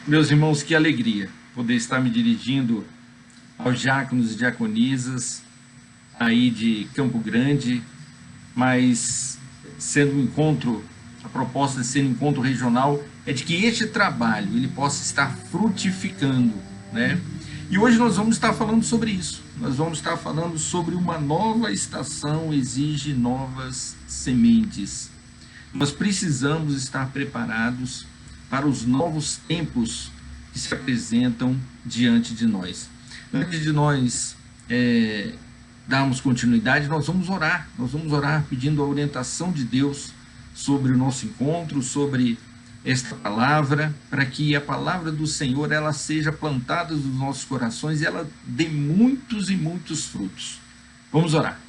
Meus irmãos, que alegria poder estar me dirigindo aos diáconos e diaconisas aí de Campo Grande, mas sendo um encontro, a proposta de ser um encontro regional é de que este trabalho ele possa estar frutificando, né? E hoje nós vamos estar falando sobre isso. Nós vamos estar falando sobre uma nova estação exige novas sementes. Nós precisamos estar preparados para os novos tempos que se apresentam diante de nós. Antes de nós darmos continuidade, nós vamos orar pedindo a orientação de Deus sobre o nosso encontro, sobre esta palavra, para que a palavra do Senhor ela seja plantada nos nossos corações e ela dê muitos e muitos frutos. Vamos orar.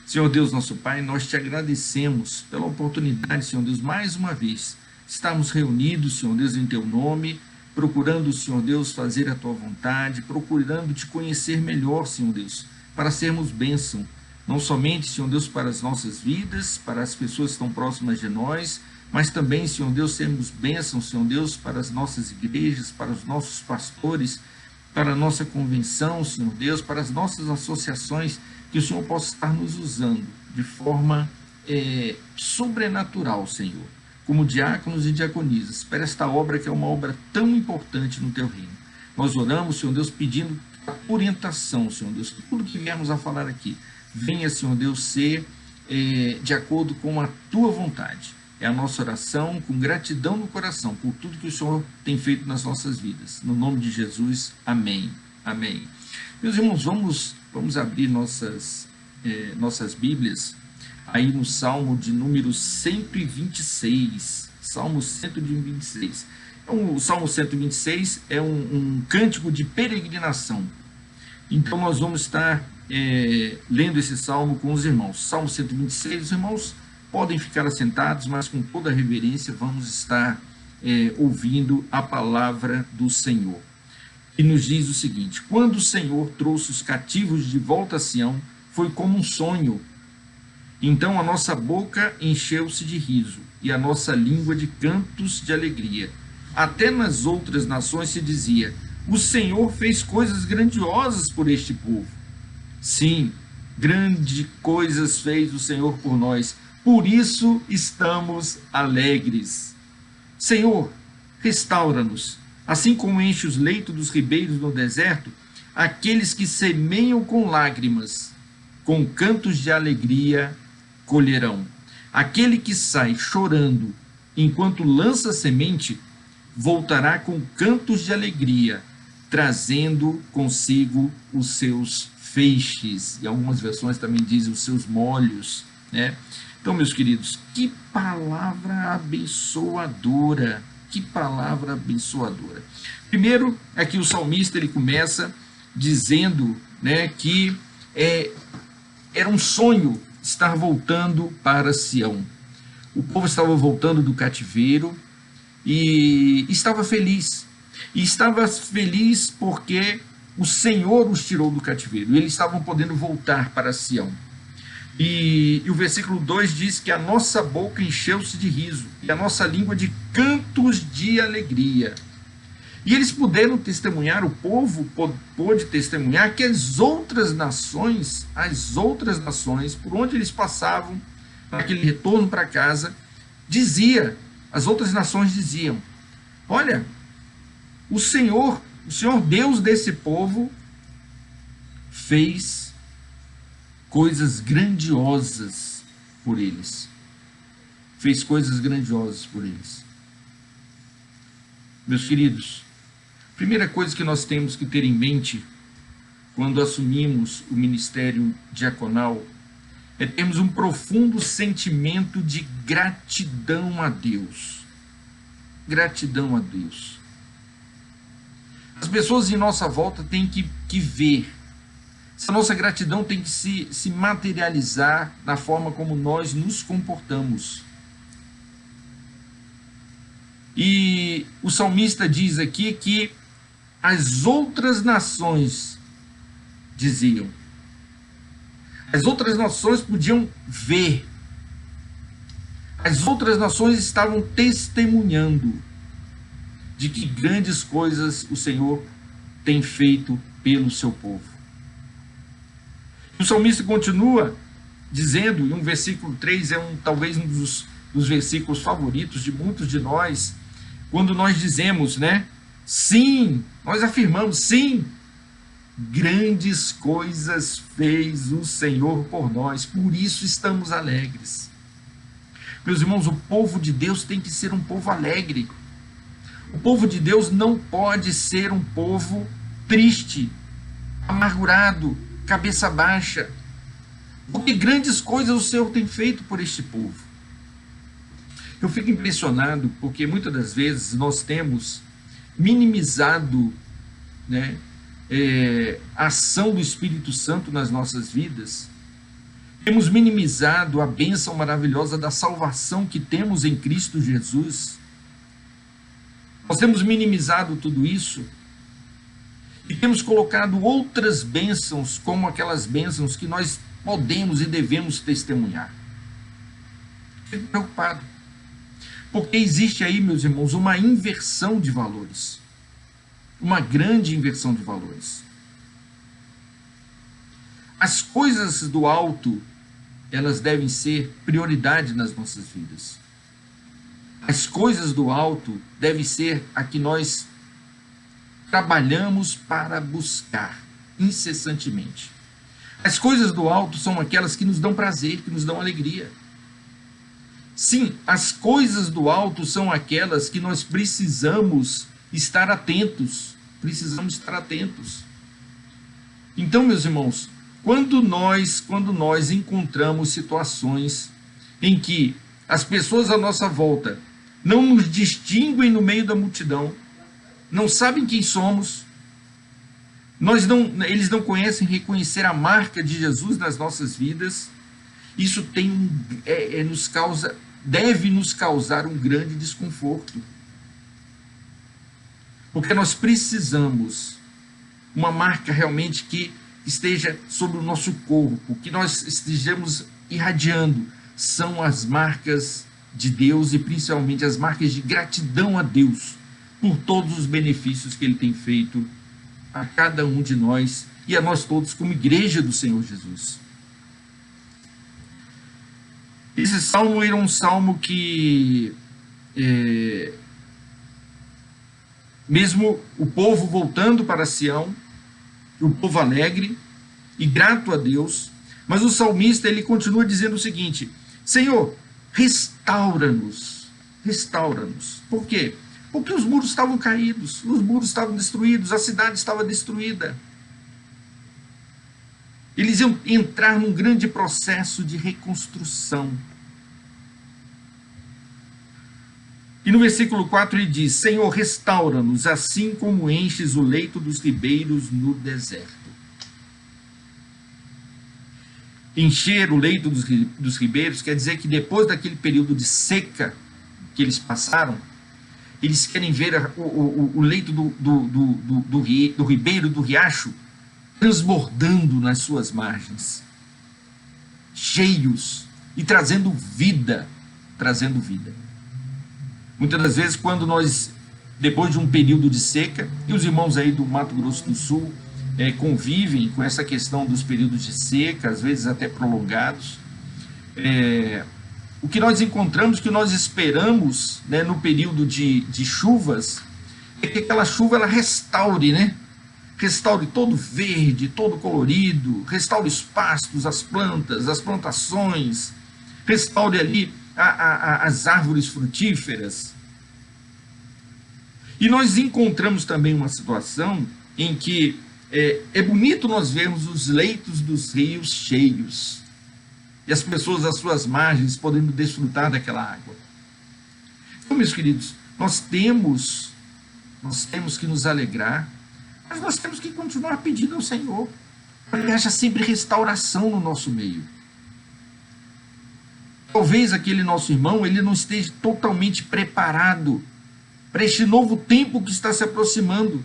Senhor Deus, nosso Pai, nós te agradecemos pela oportunidade, Senhor Deus, mais uma vez, estarmos reunidos, Senhor Deus, em Teu nome, procurando, Senhor Deus, fazer a Tua vontade, procurando Te conhecer melhor, Senhor Deus, para sermos bênção, não somente, Senhor Deus, para as nossas vidas, para as pessoas que estão próximas de nós, mas também, Senhor Deus, sermos bênção, Senhor Deus, para as nossas igrejas, para os nossos pastores, para a nossa convenção, Senhor Deus, para as nossas associações, que o Senhor possa estar nos usando de forma sobrenatural, Senhor, como diáconos e diaconisas, para esta obra que é uma obra tão importante no Teu reino. Nós oramos, Senhor Deus, pedindo a orientação, Senhor Deus, que tudo que viemos a falar aqui, venha, Senhor Deus, ser de acordo com a Tua vontade. É a nossa oração, com gratidão no coração, por tudo que o Senhor tem feito nas nossas vidas. No nome de Jesus, amém. Amém. Meus irmãos, vamos abrir nossas Bíblias aí no Salmo de número 126. Salmo 126. O Salmo 126 é um cântico de peregrinação. Então, nós vamos estar lendo esse salmo com os irmãos. Salmo 126, os irmãos podem ficar assentados, mas com toda a reverência vamos estar ouvindo a palavra do Senhor. E nos diz o seguinte: quando o Senhor trouxe os cativos de volta a Sião, foi como um sonho. Então a nossa boca encheu-se de riso, e a nossa língua de cantos de alegria. Até nas outras nações se dizia: o Senhor fez coisas grandiosas por este povo. Sim, grandes coisas fez o Senhor por nós, por isso estamos alegres. Senhor, restaura-nos, assim como enche os leitos dos ribeiros no deserto, aqueles que semeiam com lágrimas, com cantos de alegria colherão. Aquele que sai chorando enquanto lança semente, voltará com cantos de alegria, trazendo consigo os seus feixes. E algumas versões também dizem os seus molhos, né? Então, meus queridos, que palavra abençoadora, que palavra abençoadora. Primeiro, aqui o salmista ele começa dizendo, né, que era um sonho estar voltando para Sião. O povo estava voltando do cativeiro e estava feliz. E estava feliz porque o Senhor os tirou do cativeiro. E eles estavam podendo voltar para Sião. E o versículo 2 diz que a nossa boca encheu-se de riso e a nossa língua de cantos de alegria. E eles puderam testemunhar, o povo pôde testemunhar que as outras nações, por onde eles passavam, naquele retorno para casa, as outras nações diziam: olha, o Senhor Deus desse povo fez coisas grandiosas por eles. Fez coisas grandiosas por eles. Meus queridos, a primeira coisa que nós temos que ter em mente quando assumimos o ministério diaconal é termos um profundo sentimento de gratidão a Deus. Gratidão a Deus. As pessoas em nossa volta têm que ver. Essa nossa gratidão tem que se materializar na forma como nós nos comportamos. E o salmista diz aqui que as outras nações diziam. As outras nações podiam ver. As outras nações estavam testemunhando. de que grandes coisas o Senhor tem feito pelo seu povo. O salmista continua dizendo, e um versículo 3 talvez um dos versículos favoritos de muitos de nós, quando nós dizemos, né? Sim, nós afirmamos, sim, grandes coisas fez o Senhor por nós, por isso estamos alegres. Meus irmãos, o povo de Deus tem que ser um povo alegre. O povo de Deus não pode ser um povo triste, amargurado, cabeça baixa, porque grandes coisas o Senhor tem feito por este povo. Eu fico impressionado porque muitas das vezes nós temos minimizado, né, a ação do Espírito Santo nas nossas vidas. Temos minimizado a bênção maravilhosa da salvação que temos em Cristo Jesus. Nós temos minimizado tudo isso e temos colocado outras bênçãos como aquelas bênçãos que nós podemos e devemos testemunhar. Fico preocupado, porque existe aí, meus irmãos, uma inversão de valores, uma grande inversão de valores. As coisas do alto, elas devem ser prioridade nas nossas vidas. As coisas do alto devem ser a que nós trabalhamos para buscar incessantemente. As coisas do alto são aquelas que nos dão prazer, que nos dão alegria. Sim, as coisas do alto são aquelas que nós precisamos estar atentos. Precisamos estar atentos. Então, meus irmãos, quando nós encontramos situações em que as pessoas à nossa volta não nos distinguem no meio da multidão, não sabem quem somos, eles não conhecem reconhecer a marca de Jesus nas nossas vidas, isso deve nos causar um grande desconforto. Porque nós precisamos uma marca realmente que esteja sobre o nosso corpo, que nós estejamos irradiando. São as marcas de Deus e principalmente as marcas de gratidão a Deus por todos os benefícios que Ele tem feito a cada um de nós e a nós todos como igreja do Senhor Jesus. Esse salmo era um salmo que, mesmo o povo voltando para Sião, o povo alegre e grato a Deus, mas o salmista ele continua dizendo o seguinte: Senhor, restaura-nos, restaura-nos. Por quê? Porque os muros estavam caídos, os muros estavam destruídos, a cidade estava destruída. Eles iam entrar num grande processo de reconstrução. E no versículo 4 ele diz: Senhor, restaura-nos, assim como enches o leito dos ribeiros no deserto. Encher o leito dos ribeiros quer dizer que depois daquele período de seca que eles passaram, eles querem ver o leito do ribeiro, do riacho, transbordando nas suas margens, cheios e trazendo vida, trazendo vida. Muitas das vezes, quando nós, depois de um período de seca, e os irmãos aí do Mato Grosso do Sul convivem com essa questão dos períodos de seca, às vezes até prolongados, o que nós encontramos, que nós esperamos, né, no período de chuvas, é que aquela chuva ela restaure, né? Restaure todo verde, todo colorido, restaure os pastos, as plantas, as plantações, restaure ali as árvores frutíferas. E nós encontramos também uma situação em que é bonito nós vermos os leitos dos rios cheios e as pessoas às suas margens podendo desfrutar daquela água. Então, meus queridos, nós temos que nos alegrar, mas nós temos que continuar pedindo ao Senhor para que haja sempre restauração no nosso meio. Talvez aquele nosso irmão ele não esteja totalmente preparado para este novo tempo que está se aproximando.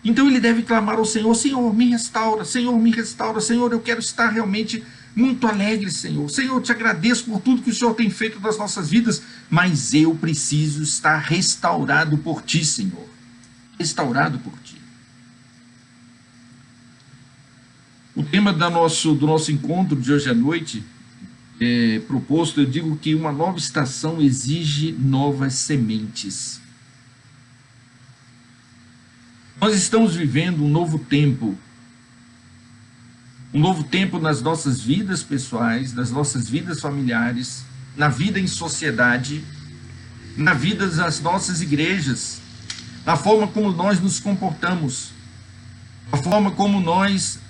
Então ele deve clamar ao Senhor: Senhor, me restaura, Senhor, me restaura, Senhor, eu quero estar realmente muito alegres, Senhor. Senhor, eu te agradeço por tudo que o Senhor tem feito das nossas vidas, mas eu preciso estar restaurado por Ti, Senhor. Restaurado por Ti. O tema do nosso encontro de hoje à noite é proposto, eu digo que uma nova estação exige novas sementes. Nós estamos vivendo um novo tempo nas nossas vidas pessoais, nas nossas vidas familiares, na vida em sociedade, na vida das nossas igrejas, na forma como nós nos comportamos, na forma como nós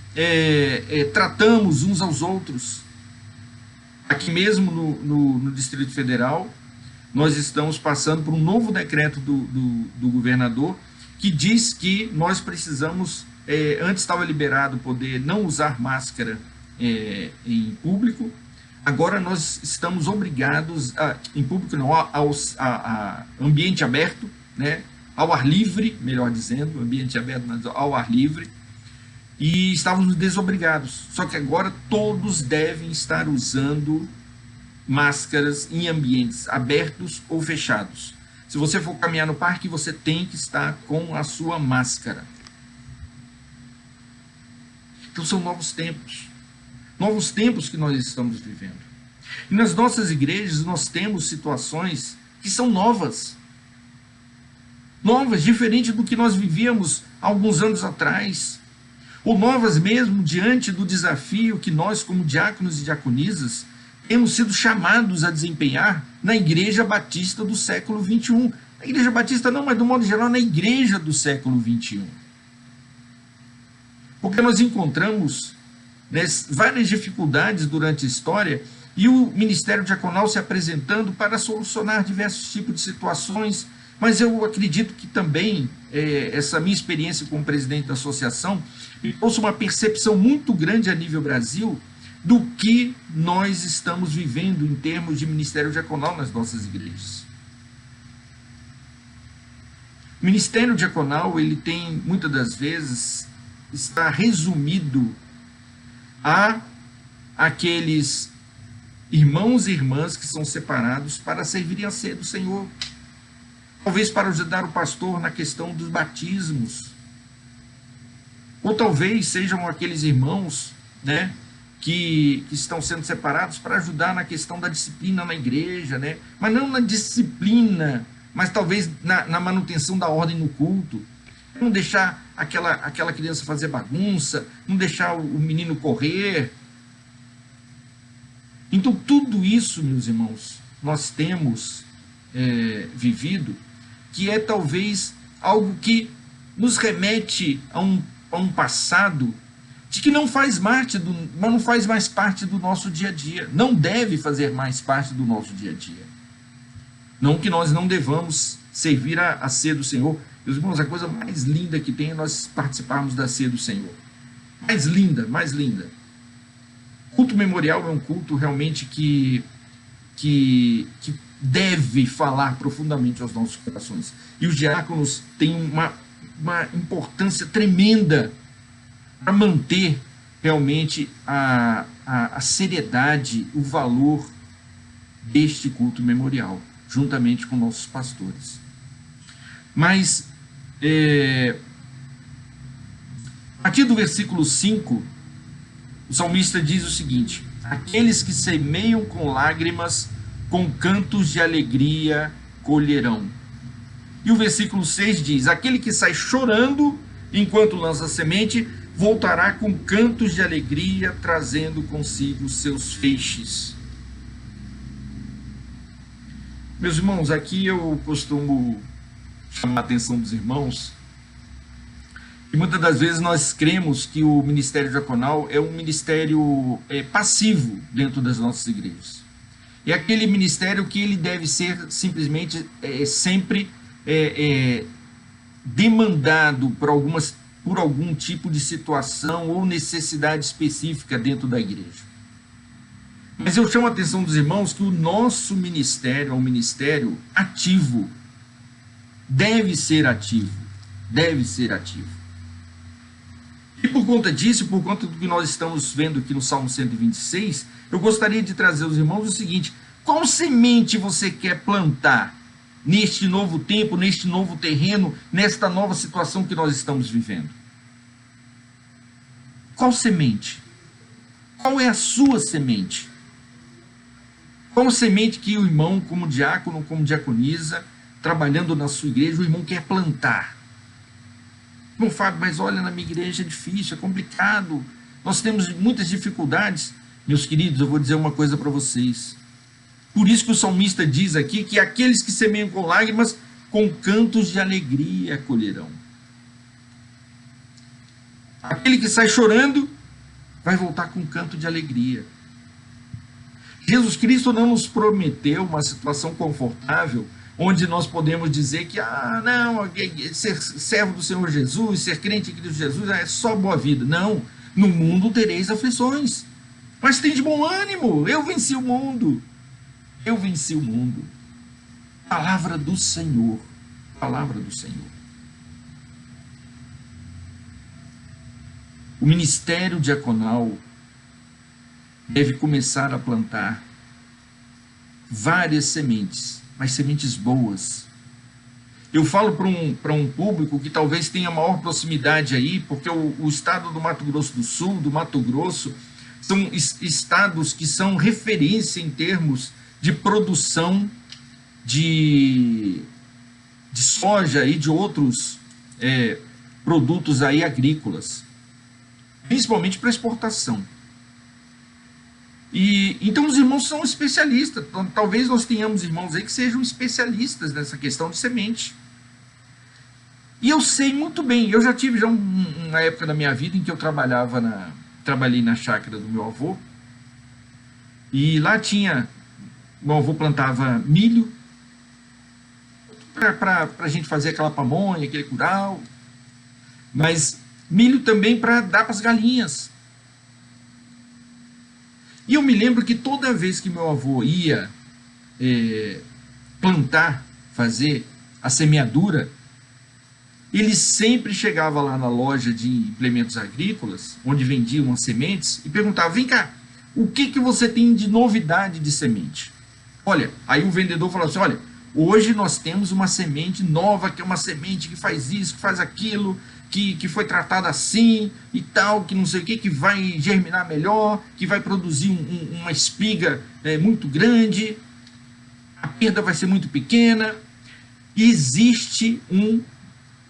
tratamos uns aos outros. Aqui mesmo no Distrito Federal, nós estamos passando por um novo decreto do governador que diz que nós precisamos, antes estava liberado poder não usar máscara em público, agora nós estamos obrigados, em público não, a ambiente aberto, né, ao ar livre, melhor dizendo, ambiente aberto, mas ao ar livre, e estávamos desobrigados. Só que agora todos devem estar usando máscaras em ambientes abertos ou fechados. Se você for caminhar no parque, você tem que estar com a sua máscara. Então são novos tempos que nós estamos vivendo. E nas nossas igrejas nós temos situações que são novas, diferente do que nós vivíamos há alguns anos atrás, ou novas mesmo diante do desafio que nós, como diáconos e diaconisas, temos sido chamados a desempenhar na Igreja Batista do século XXI. Na Igreja Batista não, mas do modo geral, na Igreja do século XXI. Porque nós encontramos várias dificuldades durante a história e o Ministério Diaconal se apresentando para solucionar diversos tipos de situações, mas eu acredito que também essa minha experiência como presidente da associação me trouxe uma percepção muito grande a nível Brasil do que nós estamos vivendo em termos de Ministério Diaconal nas nossas igrejas. O Ministério Diaconal, ele tem, muitas das vezes, está resumido a aqueles irmãos e irmãs que são separados para servirem a ceia do Senhor. Talvez para ajudar o pastor na questão dos batismos. Ou talvez sejam aqueles irmãos, né, que estão sendo separados para ajudar na questão da disciplina na igreja, né? Mas não na disciplina, mas talvez na manutenção da ordem no culto. Não deixar aquela criança fazer bagunça, não deixar o menino correr. Então, tudo isso, meus irmãos, nós temos vivido, que é talvez algo que nos remete a um passado de que não faz mais parte do nosso dia a dia, não deve fazer mais parte do nosso dia a dia. Não que nós não devamos servir a ceia do Senhor. Meus irmãos, a coisa mais linda que tem é nós participarmos da ceia do Senhor. Mais linda, mais linda. O culto memorial é um culto realmente que deve falar profundamente aos nossos corações. E os diáconos têm uma importância tremenda para manter realmente a seriedade, o valor deste culto memorial, juntamente com nossos pastores. Mas, a partir do versículo 5, o salmista diz o seguinte: aqueles que semeiam com lágrimas, com cantos de alegria colherão. E o versículo 6 diz: aquele que sai chorando enquanto lança a semente, voltará com cantos de alegria, trazendo consigo seus feixes. Meus irmãos, aqui eu costumo chamar a atenção dos irmãos, e muitas das vezes nós cremos que o ministério diaconal é um ministério passivo dentro das nossas igrejas. É aquele ministério que ele deve ser simplesmente sempre demandado por algum tipo de situação ou necessidade específica dentro da igreja. Mas eu chamo a atenção dos irmãos que o nosso ministério é um ministério ativo. Deve ser ativo. Deve ser ativo. E por conta disso, por conta do que nós estamos vendo aqui no Salmo 126, eu gostaria de trazer aos irmãos o seguinte: qual semente você quer plantar neste novo tempo, neste novo terreno, nesta nova situação que nós estamos vivendo? Qual semente? Qual é a sua semente? Qual semente que o irmão, como diácono, como diaconisa, trabalhando na sua igreja, o irmão quer plantar? Bom, Fábio, mas olha, na minha igreja é difícil, é complicado, nós temos muitas dificuldades. Meus queridos, eu vou dizer uma coisa para vocês. Por isso que o salmista diz aqui que aqueles que semeiam com lágrimas, com cantos de alegria colherão. Aquele que sai chorando, vai voltar com canto de alegria. Jesus Cristo não nos prometeu uma situação confortável, onde nós podemos dizer que, não, ser servo do Senhor Jesus, ser crente em Cristo Jesus é só boa vida. Não, no mundo tereis aflições, mas tem de bom ânimo, eu venci o mundo. Eu venci o mundo. Palavra do Senhor. Palavra do Senhor. O ministério diaconal deve começar a plantar várias sementes, mas sementes boas. Eu falo para um público que talvez tenha maior proximidade aí, porque o estado do Mato Grosso do Sul, do Mato Grosso, são estados que são referência em termos de produção de soja e de outros produtos aí agrícolas, principalmente para exportação. E então os irmãos são especialistas. Talvez nós tenhamos irmãos aí que sejam especialistas nessa questão de semente. E eu sei muito bem, eu já tive uma época da minha vida em que eu trabalhei na chácara do meu avô, e lá meu avô plantava milho, para a gente fazer aquela pamonha, aquele curau, mas milho também para dar para as galinhas. E eu me lembro que toda vez que meu avô ia plantar, fazer a semeadura, ele sempre chegava lá na loja de implementos agrícolas, onde vendiam as sementes, e perguntava: vem cá, o que você tem de novidade de semente? Olha, aí o vendedor falou assim: olha, hoje nós temos uma semente nova, que é uma semente que faz isso, que faz aquilo, que foi tratada assim e tal, que não sei o que vai germinar melhor, que vai produzir uma espiga muito grande, a perda vai ser muito pequena. E existe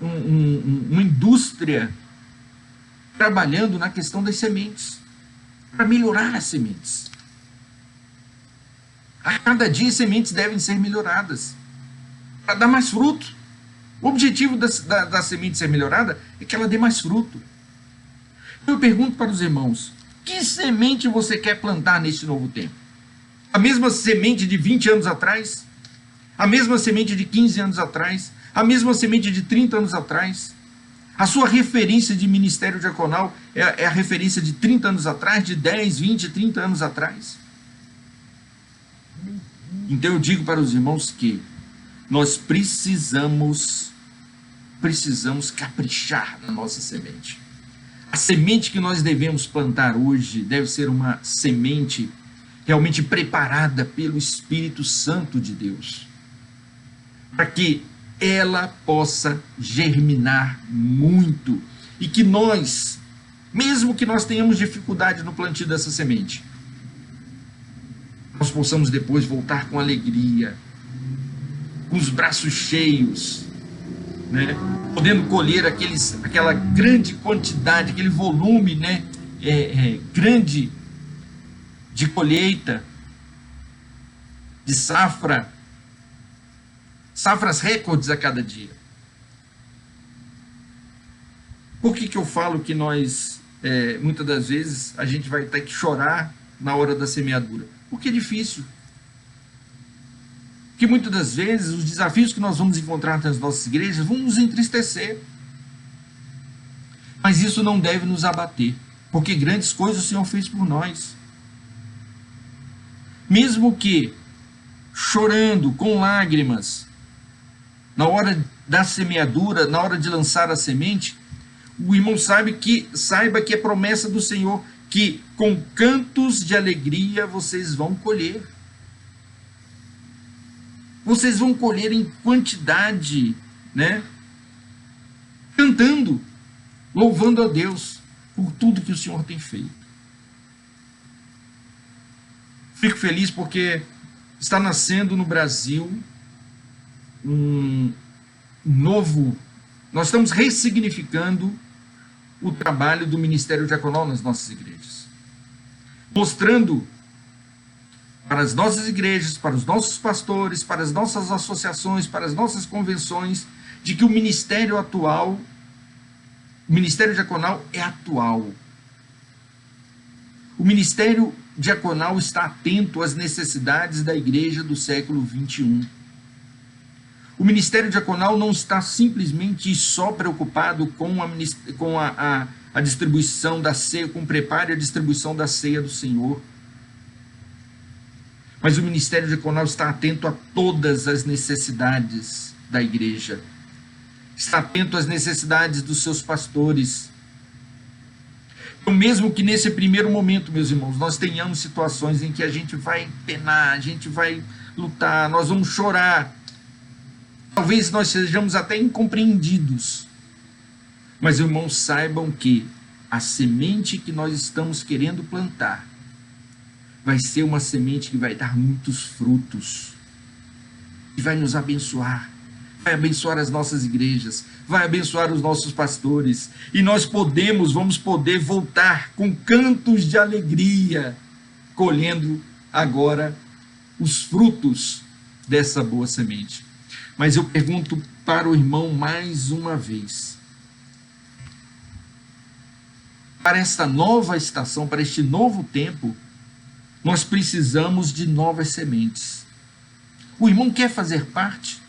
uma indústria trabalhando na questão das sementes, para melhorar as sementes. A cada dia as sementes devem ser melhoradas, para dar mais fruto. O objetivo da semente ser melhorada é que ela dê mais fruto. Eu pergunto para os irmãos: que semente você quer plantar neste novo tempo? A mesma semente de 20 anos atrás? A mesma semente de 15 anos atrás? A mesma semente de 30 anos atrás? A sua referência de ministério diaconal é a referência de 30 anos atrás, de 10, 20, 30 anos atrás? Então eu digo para os irmãos que nós precisamos caprichar na nossa semente. A semente que nós devemos plantar hoje deve ser uma semente realmente preparada pelo Espírito Santo de Deus, para que ela possa germinar muito, e que nós, mesmo que nós tenhamos dificuldade no plantio dessa semente, nós possamos depois voltar com alegria, com os braços cheios, né? Podendo colher aquela grande quantidade, aquele volume, né? Grande de colheita, de safras recordes a cada dia. Por que eu falo que nós, muitas das vezes, a gente vai ter que chorar na hora da semeadura? Porque é difícil. Porque muitas das vezes os desafios que nós vamos encontrar nas nossas igrejas vão nos entristecer. Mas isso não deve nos abater, porque grandes coisas o Senhor fez por nós. Mesmo que chorando, com lágrimas, na hora da semeadura, na hora de lançar a semente, o irmão saiba que é promessa do Senhor, que com cantos de alegria vocês vão colher. Vocês vão colher em quantidade, né? Cantando, louvando a Deus por tudo que o Senhor tem feito. Fico feliz porque está nascendo no Brasil um novo... Nós estamos ressignificando o trabalho do Ministério Diaconal nas nossas igrejas, mostrando para as nossas igrejas, para os nossos pastores, para as nossas associações, para as nossas convenções, de que o ministério atual, o Ministério Diaconal é atual. O Ministério Diaconal está atento às necessidades da igreja do século XXI. O Ministério Diaconal não está simplesmente só preocupado com a distribuição da ceia, com o preparo e a distribuição da ceia do Senhor. Mas o Ministério Diaconal está atento a todas as necessidades da igreja. Está atento às necessidades dos seus pastores. Então, mesmo que nesse primeiro momento, meus irmãos, nós tenhamos situações em que a gente vai penar, a gente vai lutar, nós vamos chorar. Talvez nós sejamos até incompreendidos. Mas, irmãos, saibam que a semente que nós estamos querendo plantar vai ser uma semente que vai dar muitos frutos. E vai nos abençoar. Vai abençoar as nossas igrejas. Vai abençoar os nossos pastores. E nós vamos poder voltar com cantos de alegria, colhendo agora os frutos dessa boa semente. Mas eu pergunto para o irmão mais uma vez. Para esta nova estação, para este novo tempo, nós precisamos de novas sementes. O irmão quer fazer parte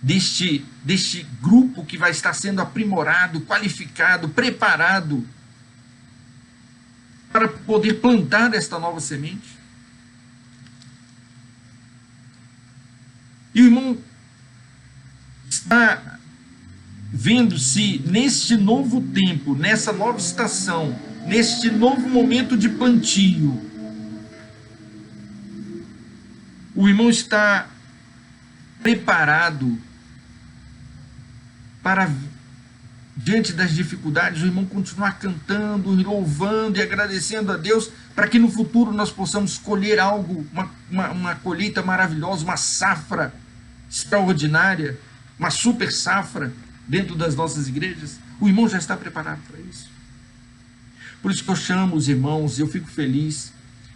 deste grupo que vai estar sendo aprimorado, qualificado, preparado para poder plantar esta nova semente? E o irmão está vendo se neste novo tempo, nessa nova estação, neste novo momento de plantio, o irmão está preparado para, diante das dificuldades, o irmão continuar cantando, louvando e agradecendo a Deus, para que no futuro nós possamos colher algo, uma colheita maravilhosa, uma safra extraordinária, uma super safra dentro das nossas igrejas. O irmão já está preparado para isso. Por isso que eu chamo os irmãos, eu fico feliz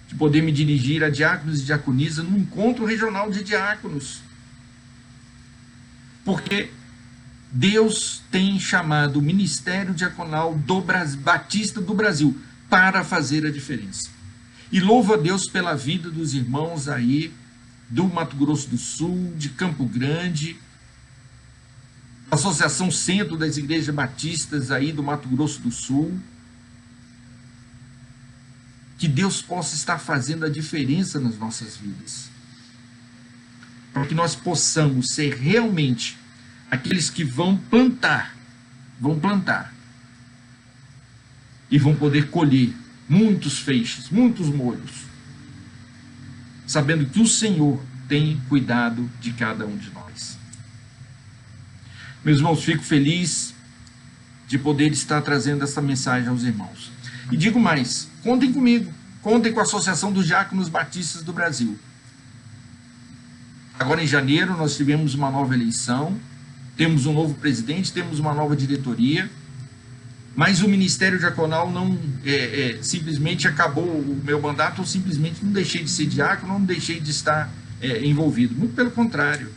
de poder me dirigir a diáconos e diaconisas no encontro regional de diáconos. Porque Deus tem chamado o Ministério Diaconal Batista do Brasil para fazer a diferença. E louvo a Deus pela vida dos irmãos aí do Mato Grosso do Sul, de Campo Grande, Associação Centro das Igrejas Batistas aí do Mato Grosso do Sul. Que Deus possa estar fazendo a diferença nas nossas vidas, para que nós possamos ser realmente aqueles que vão plantar e vão poder colher muitos feixes, muitos molhos, sabendo que o Senhor tem cuidado de cada um de nós. Meus irmãos, fico feliz de poder estar trazendo essa mensagem aos irmãos. E digo mais, contem comigo, contem com a Associação dos Diáconos Batistas do Brasil. Agora em janeiro nós tivemos uma nova eleição, temos um novo presidente, temos uma nova diretoria, mas o Ministério Diaconal não simplesmente acabou o meu mandato, ou simplesmente não deixei de ser diácono, não deixei de estar envolvido. Muito pelo contrário.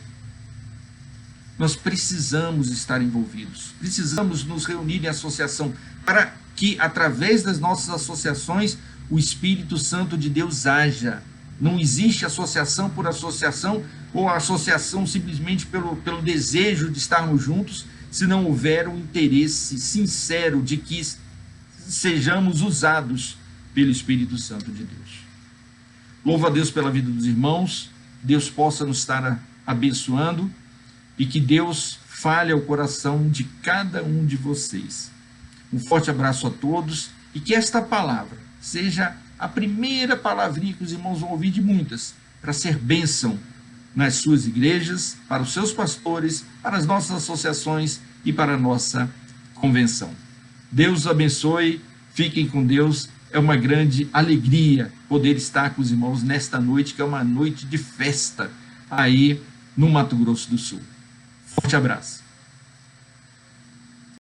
Nós precisamos estar envolvidos, precisamos nos reunir em associação, para que através das nossas associações o Espírito Santo de Deus haja. Não existe associação por associação, ou associação simplesmente pelo desejo de estarmos juntos, se não houver um interesse sincero de que sejamos usados pelo Espírito Santo de Deus. Louvo a Deus pela vida dos irmãos, Deus possa nos estar abençoando, e que Deus fale ao coração de cada um de vocês. Um forte abraço a todos e que esta palavra seja a primeira palavrinha que os irmãos vão ouvir de muitas, para ser bênção nas suas igrejas, para os seus pastores, para as nossas associações e para a nossa convenção. Deus os abençoe, fiquem com Deus. É uma grande alegria poder estar com os irmãos nesta noite, que é uma noite de festa aí no Mato Grosso do Sul. Forte abraço.